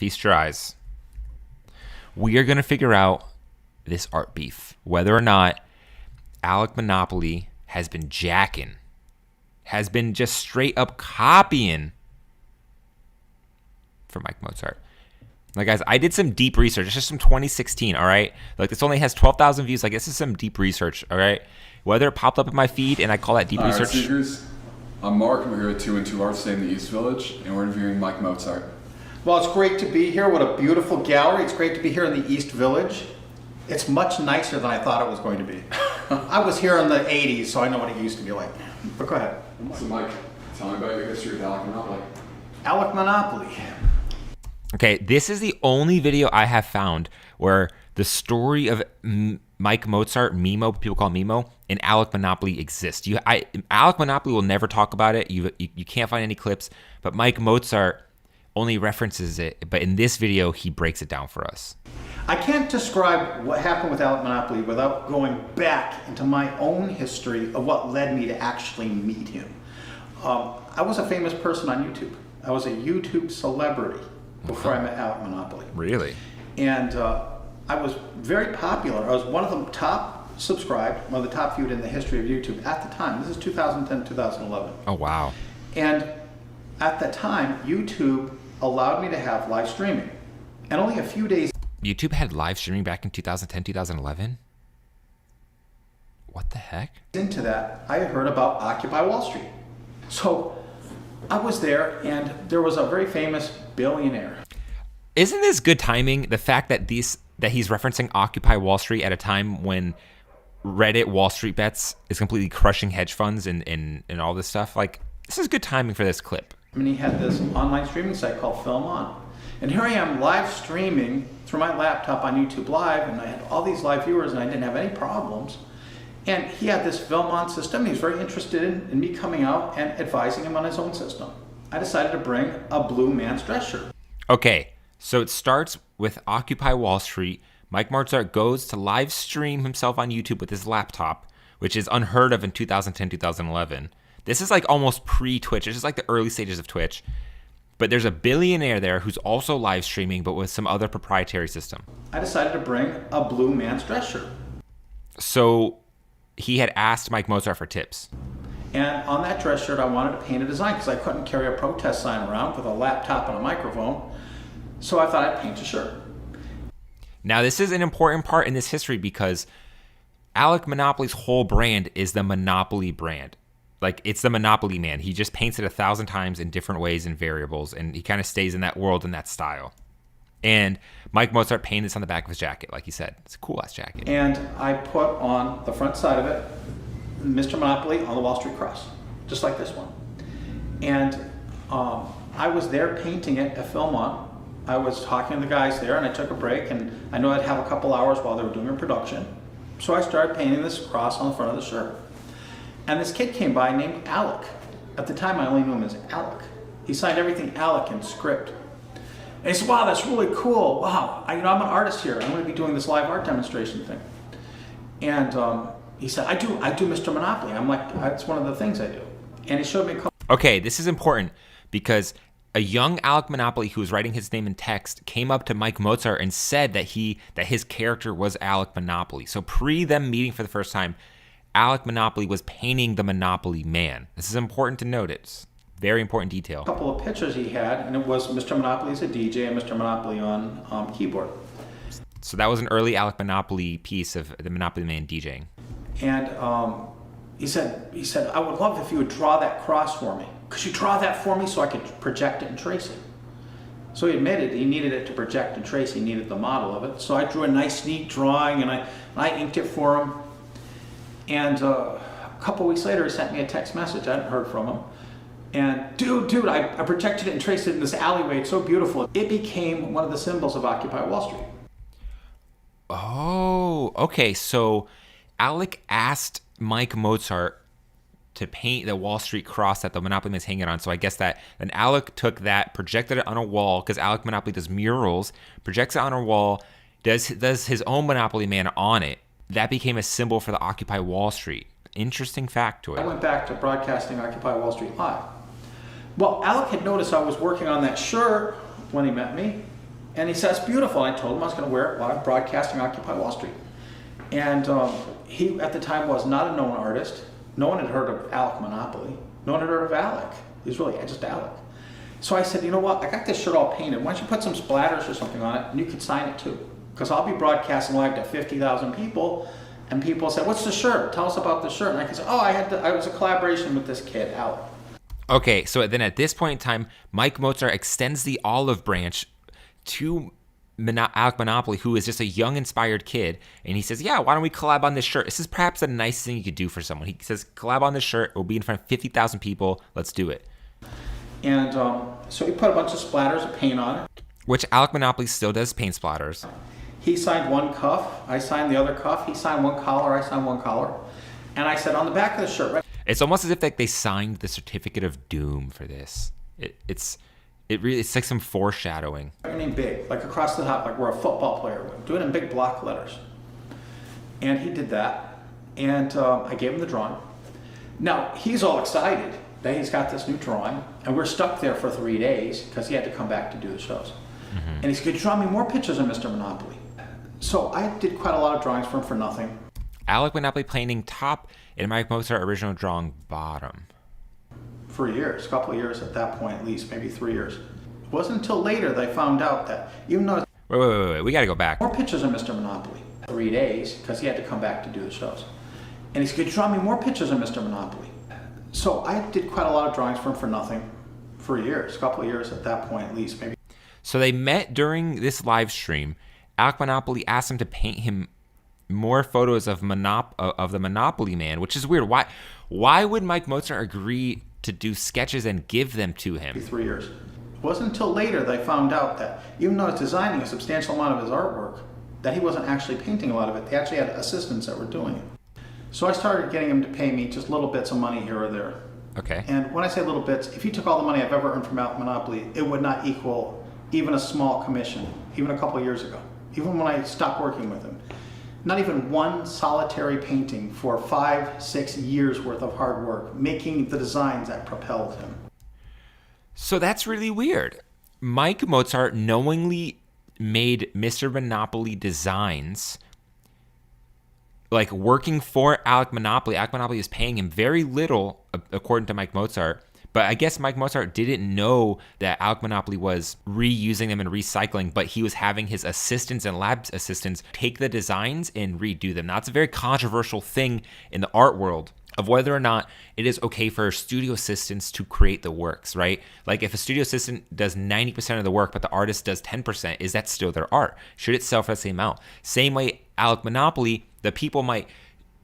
feast your eyes. We are going to figure out this art beef, whether or not Alec Monopoly has been jacking, has been just straight up copying from Mike Mozart. Like, guys, I did some deep research. It's just from 2016, all right? Like, this only has 12,000 views. Like, this is some deep research, all right? Whether it popped up in my feed and I call that deep research. Seekers, I'm Mark. We're here at 212 Arts Day in the East Village, and we're interviewing Mike Mozart. Well, it's great to be here. What a beautiful gallery. It's great to be here in the East Village. It's much nicer than I thought it was going to be. I was here in the 80s, so I know what it used to be like. But go ahead. So, Mike, tell me about your history with Alec Monopoly. Alec Monopoly. Okay, this is the only video I have found where the story of Mike Mozart, Mimo, people call him Mimo, and Alec Monopoly exists. Alec Monopoly will never talk about it. You can't find any clips, but Mike Mozart only references it. But in this video, he breaks it down for us. I can't describe what happened with Alec Monopoly without going back into my own history of what led me to actually meet him. I was a famous person on YouTube. I was a YouTube celebrity before I met Alec Monopoly. Really? And I was very popular. I was one of the top subscribed, one of the top viewed in the history of YouTube at the time. This is 2010, 2011. Oh, wow. And at that time, YouTube allowed me to have live streaming. And only a few days YouTube had live streaming back in 2010, 2011? What the heck? into that, I had heard about Occupy Wall Street. So I was there, and there was a very famous billionaire. Isn't this good timing? The fact that he's referencing Occupy Wall Street at a time when Reddit Wall Street Bets is completely crushing hedge funds and all this stuff. Like, this is good timing for this clip. I mean, he had this online streaming site called Film On. And here I am live streaming through my laptop on YouTube Live, and I had all these live viewers, and I didn't have any problems. And he had this Film On system. He was very interested in me coming out and advising him on his own system. I decided to bring a blue man's dress shirt. Okay, so it starts with Occupy Wall Street. Mike Mozart goes to live stream himself on YouTube with his laptop, which is unheard of in 2010, 2011. This is like almost pre-Twitch. This is like the early stages of Twitch. But there's a billionaire there who's also live streaming, but with some other proprietary system. I decided to bring a blue man's dress shirt. So he had asked Mike Mozart for tips. And on that dress shirt, I wanted to paint a design because I couldn't carry a protest sign around with a laptop and a microphone. So I thought I'd paint a shirt. Now, this is an important part in this history because Alec Monopoly's whole brand is the Monopoly brand. Like, it's the Monopoly man. He just paints it 1,000 times in different ways and variables, and he kind of stays in that world and that style. And Mike Mozart painted this on the back of his jacket, like he said. It's a cool-ass jacket. And I put on the front side of it, Mr. Monopoly on the Wall Street Cross, just like this one. And I was there painting it at Film On. I was talking to the guys there, and I took a break, and I know I'd have a couple hours while they were doing a production. So I started painting this cross on the front of the shirt. And this kid came by named Alec. At the time, I only knew him as Alec. He signed everything Alec in script. And he said, wow, that's really cool. Wow, I'm an artist here. I'm going to be doing this live art demonstration thing. And he said, I do Mr. Monopoly. I'm like, that's one of the things I do. And he showed me a couple. Okay, this is important because a young Alec Monopoly who was writing his name in text came up to Mike Mozart and said that his character was Alec Monopoly. So pre them meeting for the first time, Alec Monopoly was painting the Monopoly man. This is important to note. It's very important detail. A couple of pictures he had, and it was Mr. Monopoly as a DJ and Mr. Monopoly on keyboard. So that was an early Alec Monopoly piece of the Monopoly man DJing. And he said, I would love if you would draw that cross for me. Could you draw that for me so I could project it and trace it? So he admitted he needed it to project and trace. He needed the model of it. So I drew a nice, neat drawing, and I inked it for him. And a couple weeks later, he sent me a text message. I hadn't heard from him. And dude, I projected it and traced it in this alleyway. It's so beautiful. It became one of the symbols of Occupy Wall Street. Oh, okay. So Alec asked Mike Mozart to paint the Wall Street cross that the Monopoly man is hanging on. So I guess that then Alec took that, projected it on a wall, because Alec Monopoly does murals, projects it on a wall, does his own Monopoly man on it. That became a symbol for the Occupy Wall Street. Interesting factoid. I went back to broadcasting Occupy Wall Street Live. Well, Alec had noticed I was working on that shirt when he met me, And he said, it's beautiful. And I told him I was going to wear it while I'm broadcasting Occupy Wall Street. And he, at the time, was not a known artist. No one had heard of Alec Monopoly. No one had heard of Alec. He was really just Alec. So I said, you know what? I got this shirt all painted. Why don't you put some splatters or something on it, and you can sign it too? Because I'll be broadcasting live to 50,000 people, and people say, what's the shirt? Tell us about the shirt. And I can say, oh, I was a collaboration with this kid, Alec. Okay, so then at this point in time, Mike Mozart extends the olive branch to Alec Monopoly, who is just a young, inspired kid, and he says, yeah, why don't we collab on this shirt? This is perhaps the nicest thing you could do for someone. He says, collab on this shirt. It will be in front of 50,000 people. Let's do it. And so he put a bunch of splatters of paint on it. Which Alec Monopoly still does paint splatters. He signed one cuff. I signed the other cuff. He signed one collar. I signed one collar. And I said, on the back of the shirt, right? It's almost as if like they signed the certificate of doom for this. It's like some foreshadowing. In big, like across the top, like where a football player would. Do it in big block letters. And he did that. And I gave him the drawing. Now, he's all excited that he's got this new drawing. And we're stuck there for 3 days because he had to come back to do the shows. Mm-hmm. And he said, could you draw me more pictures of Mr. Monopoly? So I did quite a lot of drawings for him for nothing. Alec Monopoly painting top and Mike Mozart original drawing bottom. For years, a couple of years at that point at least, maybe 3 years. It wasn't until later they found out that even though... Wait, we gotta go back. More pictures of Mr. Monopoly. 3 days, because he had to come back to do the shows. And he said, could you draw me more pictures of Mr. Monopoly? So I did quite a lot of drawings for him for nothing. For years, a couple of years at that point at least, maybe. So they met during this live stream. Alec Monopoly asked him to paint him more photos of the Monopoly Man, which is weird. Why would Mike Mozart agree to do sketches and give them to him? 3 years. It wasn't until later they found out that even though he was designing a substantial amount of his artwork, that he wasn't actually painting a lot of it. They actually had assistants that were doing it. So I started getting him to pay me just little bits of money here or there. Okay. And when I say little bits, if you took all the money I've ever earned from Alec Monopoly, it would not equal even a small commission, even a couple of years ago. Even when I stopped working with him. Not even one solitary painting for 5-6 years worth of hard work, making the designs that propelled him. So that's really weird. Mike Mozart knowingly made Mr. Monopoly designs, like working for Alec Monopoly. Alec Monopoly is paying him very little, according to Mike Mozart. But I guess Mike Mozart didn't know that Alec Monopoly was reusing them and recycling, but he was having his assistants and lab assistants take the designs and redo them. Now, it's a very controversial thing in the art world of whether or not it is okay for studio assistants to create the works, right? Like if a studio assistant does 90% of the work, but the artist does 10%, is that still their art? Should it sell for the same amount? Same way, Alec Monopoly, the people might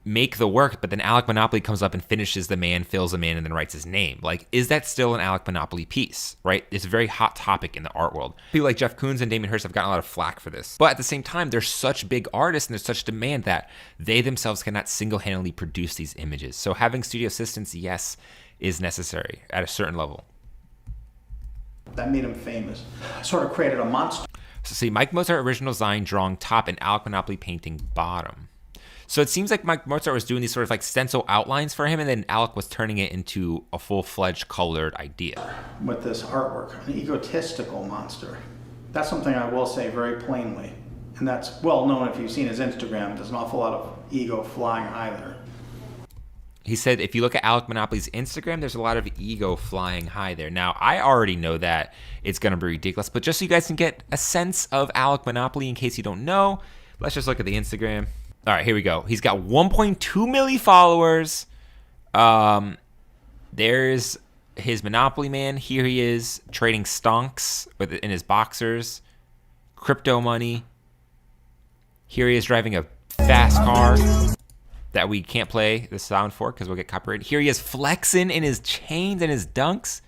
make the work, but then Alec Monopoly comes up and finishes the man, fills the man, and then writes his name. Like, is that still an Alec Monopoly piece, right? It's a very hot topic in the art world. People like Jeff Koons and Damien Hirst have gotten a lot of flack for this. But at the same time, they're such big artists and there's such demand that they themselves cannot single-handedly produce these images. So having studio assistants, yes, is necessary at a certain level. That made him famous. Sort of created a monster. So see, Mike Mozart original design drawing top and Alec Monopoly painting bottom. So it seems like Mike Mozart was doing these sort of like stencil outlines for him, and then Alec was turning it into a full-fledged colored idea. With this artwork, an egotistical monster. That's something I will say very plainly. And that's well known if you've seen his Instagram. There's an awful lot of ego flying high there. He said if you look at Alec Monopoly's Instagram, there's a lot of ego flying high there. Now, I already know that it's going to be ridiculous, but just so you guys can get a sense of Alec Monopoly in case you don't know, let's just look at the Instagram. All right, here we go. He's got 1.2 million followers. There's his Monopoly Man. Here he is trading stonks in his boxers. Crypto money. Here he is driving a fast car that we can't play the sound for because we'll get copyrighted. Here he is flexing in his chains and his dunks.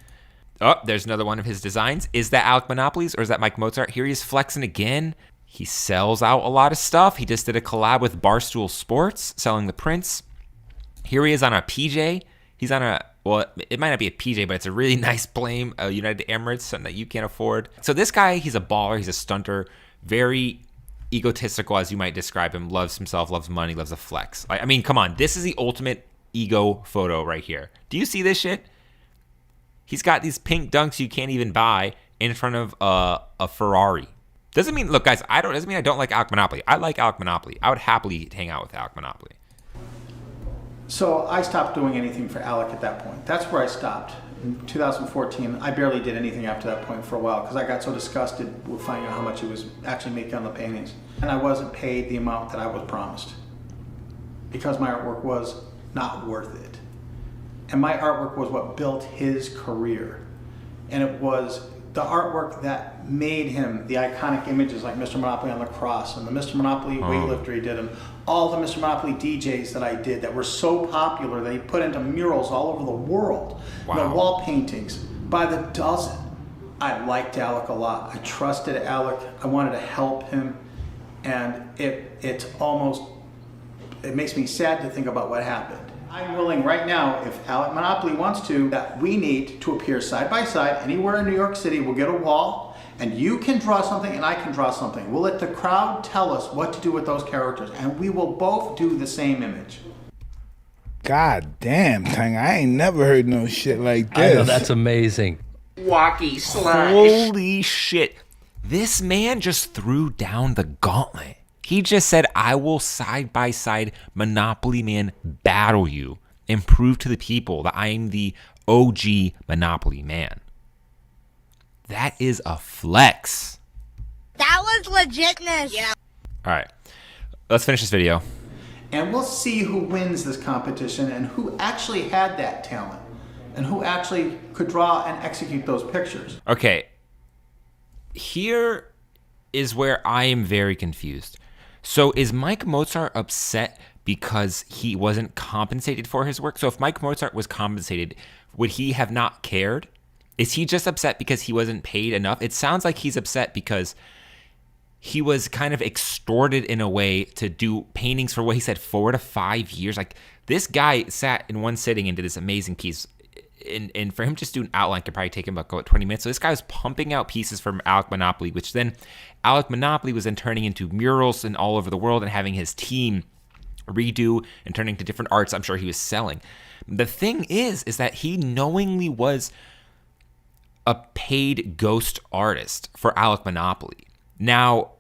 Oh, there's another one of his designs. Is that Alec Monopoly's or is that Mike Mozart? Here he is flexing again. He sells out a lot of stuff. He just did a collab with Barstool Sports, selling the prints. Here he is on a PJ. He's on a, well, it might not be a PJ, but it's a really nice plane, United Emirates, something that you can't afford. So this guy, he's a baller. He's a stunter. Very egotistical, as you might describe him. Loves himself, loves money, loves a flex. I mean, come on. This is the ultimate ego photo right here. Do you see this shit? He's got these pink dunks you can't even buy in front of a Ferrari. Doesn't mean, look, guys, doesn't mean I don't like Alec Monopoly. I like Alec Monopoly. I would happily hang out with Alec Monopoly. So I stopped doing anything for Alec at that point. That's where I stopped. In 2014, I barely did anything after that point for a while because I got so disgusted with finding out how much he was actually making on the paintings. And I wasn't paid the amount that I was promised because my artwork was not worth it. And my artwork was what built his career. And it was the artwork that made him the iconic images like Mr. Monopoly on the cross and the Mr. Monopoly weightlifter he did, and all the Mr. Monopoly DJs that I did that were so popular that he put into murals all over the world. Wow. The wall paintings by the dozen. I liked Alec a lot. I trusted Alec. I wanted to help him. And it makes me sad to think about what happened. I'm willing right now, if Alec Monopoly wants to, that we need to appear side by side anywhere in New York City. We'll get a wall, and you can draw something, and I can draw something. We'll let the crowd tell us what to do with those characters, and we will both do the same image. God damn, Tang, I ain't never heard no shit like this. I know, that's amazing. Walkie slash. Holy shit. This man just threw down the gauntlet. He just said, I will side by side Monopoly Man battle you and prove to the people that I am the OG Monopoly Man. That is a flex. That was legitness. Yeah. All right, let's finish this video. And we'll see who wins this competition and who actually had that talent and who actually could draw and execute those pictures. Okay, here is where I am very confused. So is Mike Mozart upset because he wasn't compensated for his work? So if Mike Mozart was compensated, would he have not cared? Is he just upset because he wasn't paid enough? It sounds like he's upset because he was kind of extorted in a way to do paintings for what he said 4 to 5 years. Like, this guy sat in one sitting and did this amazing piece. And for him just to do an outline could probably take him about 20 minutes. So this guy was pumping out pieces from Alec Monopoly, which then Alec Monopoly was then turning into murals and all over the world and having his team redo and turning to different arts I'm sure he was selling. The thing is that he knowingly was a paid ghost artist for Alec Monopoly. Now,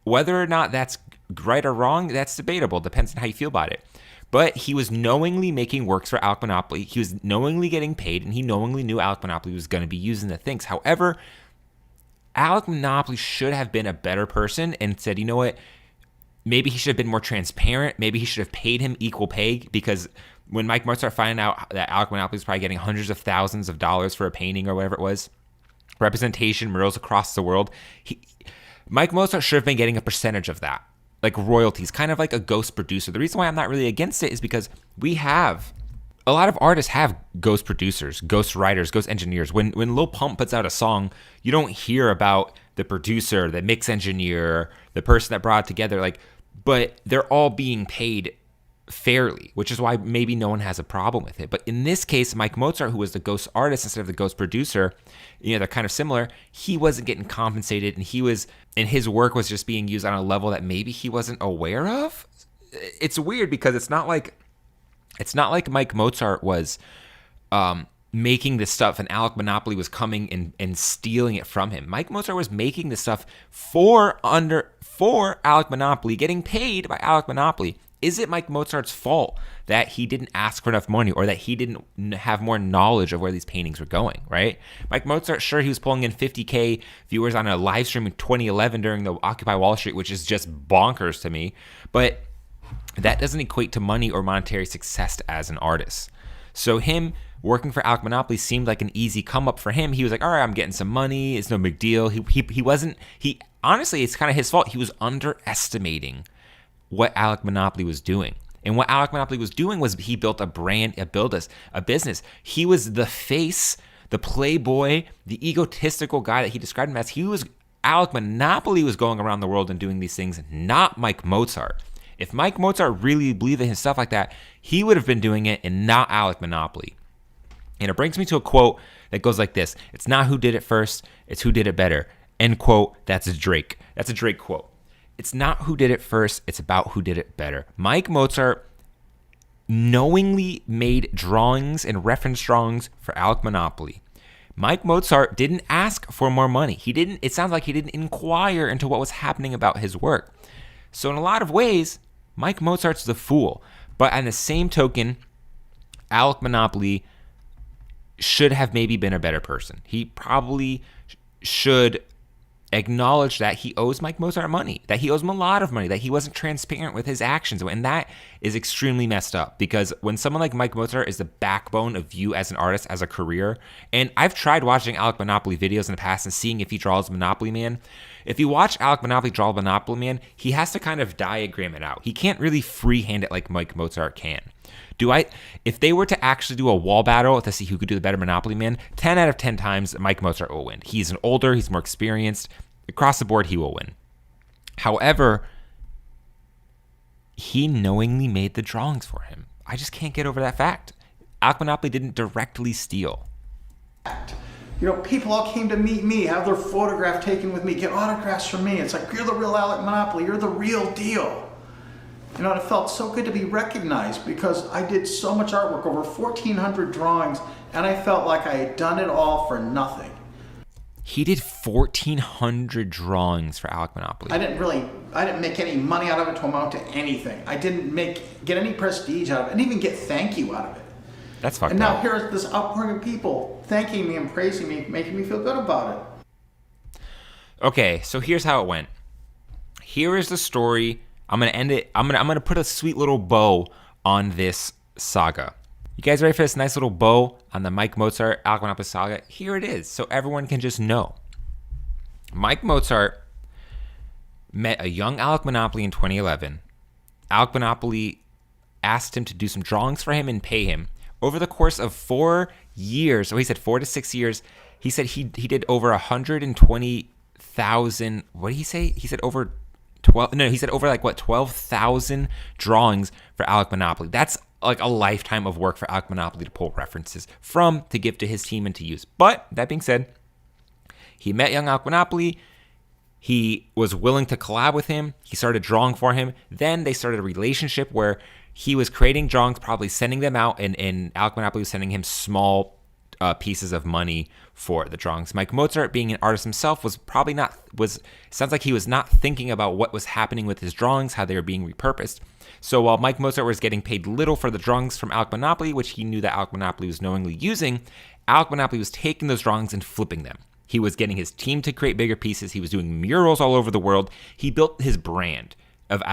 whether or not that's right or wrong, that's debatable. Depends on how you feel about it. But he was knowingly making works for Alec Monopoly. He was knowingly getting paid, and he knowingly knew Alec Monopoly was going to be using the things. However, Alec Monopoly should have been a better person and said, you know what, maybe he should have been more transparent. Maybe he should have paid him equal pay, because when Mike Mozart found out that Alec Monopoly was probably getting hundreds of thousands of dollars for a painting or whatever it was, representation, murals across the world, Mike Mozart should have been getting a percentage of that. Like royalties, kind of like a ghost producer. The reason why I'm not really against it is because a lot of artists have ghost producers, ghost writers, ghost engineers. When Lil Pump puts out a song, you don't hear about the producer, the mix engineer, the person that brought it together. But they're all being paid fairly, which is why maybe no one has a problem with it. But in this case, Mike Mozart, who was the ghost artist instead of the ghost producer, they're kind of similar. He wasn't getting compensated, and his work was just being used on a level that maybe he wasn't aware of. It's weird because it's not like Mike Mozart was making this stuff and Alec Monopoly was coming and stealing it from him. Mike Mozart was making this stuff for Alec Monopoly, getting paid by Alec Monopoly. Is it Mike Mozart's fault that he didn't ask for enough money or that he didn't have more knowledge of where these paintings were going, right? Mike Mozart, sure, he was pulling in 50K viewers on a live stream in 2011 during the Occupy Wall Street, which is just bonkers to me. But that doesn't equate to money or monetary success as an artist. So him working for Alec Monopoly seemed like an easy come up for him. He was like, all right, I'm getting some money. It's no big deal. Honestly, it's kind of his fault. He was underestimating what Alec Monopoly was doing. And what Alec Monopoly was doing was he built a brand, a business. He was the face, the playboy, the egotistical guy that he described him as. Alec Monopoly was going around the world and doing these things, not Mike Mozart. If Mike Mozart really believed in his stuff like that, he would have been doing it and not Alec Monopoly. And it brings me to a quote that goes like this: "It's not who did it first, it's who did it better." End quote. That's a Drake quote. It's not who did it first, it's about who did it better. Mike Mozart knowingly made drawings and reference drawings for Alec Monopoly. Mike Mozart didn't ask for more money. It sounds like he didn't inquire into what was happening about his work. So in a lot of ways, Mike Mozart's the fool. But on the same token, Alec Monopoly should have maybe been a better person. He probably should acknowledge that he owes Mike Mozart money, that he owes him a lot of money, that he wasn't transparent with his actions. And that is extremely messed up, because when someone like Mike Mozart is the backbone of you as an artist, as a career, and I've tried watching Alec Monopoly videos in the past and seeing if he draws Monopoly Man. If you watch Alec Monopoly draw Monopoly Man, he has to kind of diagram it out. He can't really freehand it like Mike Mozart can. If they were to actually do a wall battle to see who could do the better Monopoly Man, 10 out of 10 times Mike Mozart will win. He's older, he's more experienced. Across the board, he will win. However, he knowingly made the drawings for him. I just can't get over that fact. Alec Monopoly didn't directly steal. You know, people all came to meet me, have their photograph taken with me, get autographs from me. It's like, you're the real Alec Monopoly, you're the real deal. You know, and it felt so good to be recognized because I did so much artwork, over 1,400 drawings, and I felt like I had done it all for nothing. He did 1,400 drawings for Alec Monopoly. I didn't make any money out of it to amount to anything. I didn't get any prestige out of it. I didn't even get thank you out of it. That's fucked up. And now here's this outpouring of people thanking me and praising me, making me feel good about it. Okay, so here's how it went. Here is the story. I'm gonna end it. I'm gonna put a sweet little bow on this saga. You guys ready for this nice little bow on the Mike Mozart Alec Monopoly saga? Here it is, so everyone can just know. Mike Mozart met a young Alec Monopoly in 2011. Alec Monopoly asked him to do some drawings for him and pay him. Over the course of 4 years, so he said 4 to 6 years, he said he did over 120,000. What did he say? He said over 12. No, he said over 12,000 drawings for Alec Monopoly. That's like a lifetime of work for Alec Monopoly to pull references from, to give to his team and to use. But that being said, he met young Alec Monopoly. He was willing to collab with him. He started drawing for him. Then they started a relationship where he was creating drawings, probably sending them out, and Alec Monopoly was sending him small pieces of money for the drawings. Mike Mozart, being an artist himself, sounds like he was not thinking about what was happening with his drawings, how they were being repurposed. So while Mike Mozart was getting paid little for the drawings from Alec Monopoly, which he knew that Alec Monopoly was knowingly using, Alec Monopoly was taking those drawings and flipping them. He was getting his team to create bigger pieces. He was doing murals all over the world. He built his brand.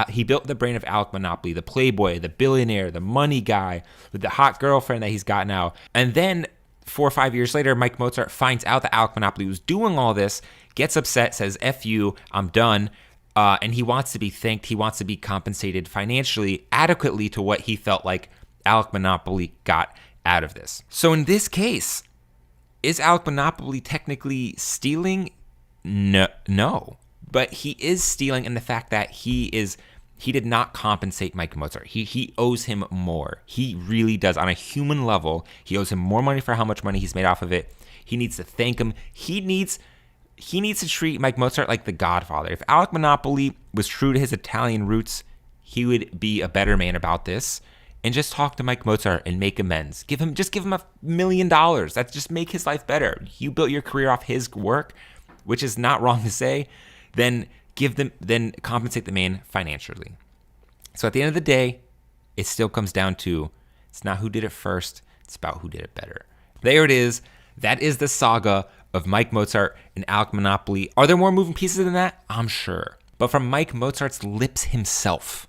He built the brand of Alec Monopoly, the playboy, the billionaire, the money guy, with the hot girlfriend that he's got now. And then 4 or 5 years later, Mike Mozart finds out that Alec Monopoly was doing all this, gets upset, says, F you, I'm done. And he wants to be thanked. He wants to be compensated financially adequately to what he felt like Alec Monopoly got out of this. So in this case, is Alec Monopoly technically stealing? No. But he is stealing in the fact that he did not compensate Mike Mozart. He owes him more. He really does. On a human level, he owes him more money for how much money he's made off of it. He needs to thank him. He needs to treat Mike Mozart like the Godfather. If Alec Monopoly was true to his Italian roots, he would be a better man about this and just talk to Mike Mozart and make amends. Give him $1 million. That's just make his life better. You built your career off his work, which is not wrong to say. Then compensate the man financially. So at the end of the day, it still comes down to, it's not who did it first, it's about who did it better. There it is. That is the saga of Mike Mozart and Alec Monopoly. Are there more moving pieces than that? I'm sure. But from Mike Mozart's lips himself,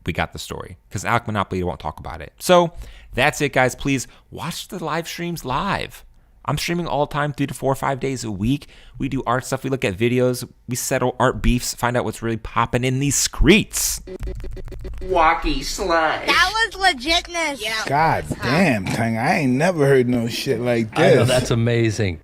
we got the story, because Alec Monopoly won't talk about it. So that's it, guys. Please watch the live streams live. I'm streaming all the time, 3 to 4 or 5 days a week. We do art stuff. We look at videos. We settle art beefs, find out what's really popping in these streets. Walkie slide. That was legitness. Yeah. God damn, Tang, I ain't never heard no shit like this. I know, that's amazing.